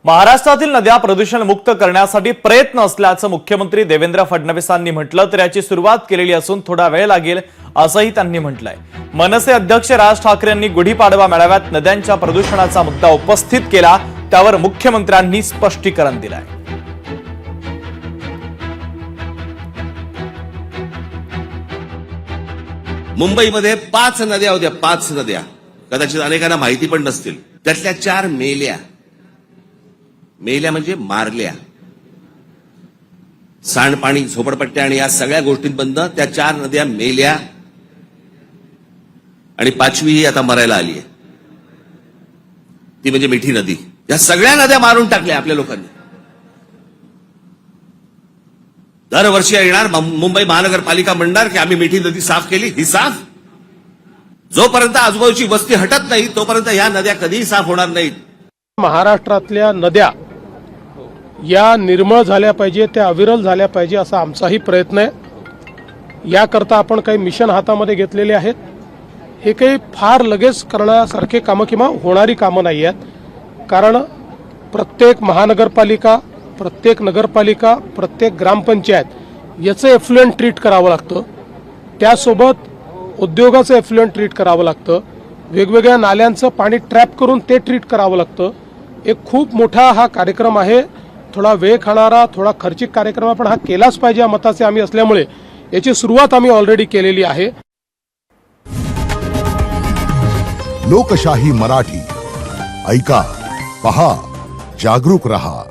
महाराष्ट्रातील नद्या प्रदूषण मुक्त करण्यासाठी प्रयत्न असल्याचं मुख्यमंत्री देवेंद्र फडणवीसांनी म्हटलं तर याची सुरुवात केलेली असून थोडा वेळ लागेल असंही त्यांनी म्हटलंय। मनसे अध्यक्ष राज ठाकरे यांनी गुढीपाडवा मेळाव्यात नद्यांच्या प्रदूषणाचा मुद्दा उपस्थित केला, त्यावर मुख्यमंत्र्यांनी स्पष्टीकरण दिलंय। मुंबईमध्ये 5 नद्या होत्या, 5 नद्या, कदाचित अनेकांना माहिती पण नसतील। त्यातल्या 4 मेल्या म्हणजे मारल्या। सांडपाणी, झोपडपट्ट्या आणि या सगळ्या गोष्टींबद्दल त्या 4 नद्या मेल्या आणि 5वी ही आता मरायला आली आहे, ती म्हणजे मिठी नदी। या सगळ्या नद्या मारून टाकल्या आपल्या लोकांनी। दरवर्षी येणार मुंबई महानगरपालिका म्हणणार की आम्ही मिठी नदी साफ केली। ही साफ जोपर्यंत आजूबाजूची वस्ती हटत नाही तोपर्यंत ह्या नद्या कधीही साफ होणार नाहीत। महाराष्ट्रातल्या नद्या या निर्मळ झाल्या पाहिजे, त्या अविरल झाल्या पाहिजे असा आमचाही प्रयत्न आहे। याकरता आपण काही मिशन हातामध्ये घेतलेले आहेत। हे काही फार लगेच करण्यासारखे कामं किंवा होणारी कामं नाही आहेत, कारण प्रत्येक महानगरपालिका, प्रत्येक नगरपालिका, प्रत्येक ग्रामपंचायत याचं एफ्लुएंट ट्रीट करावं लागतं, त्यासोबत उद्योगाचं एफ्लुएंट ट्रीट करावं लागतं, वेगवेगळ्या नाल्यांचं पाणी ट्रॅप करून ते ट्रीट करावं लागतं। एक खूप मोठा हा कार्यक्रम आहे, थोडा वेळ खाणारा, थोडा खर्चिक कार्यक्रम आहे, पण हा केलाच पाहिजे या मताचे आम्ही असल्यामुळे याची सुरुवात आम्ही ऑलरेडी केलेली आहे। लोकशाही मराठी ऐका, पहा, जागरूक रहा।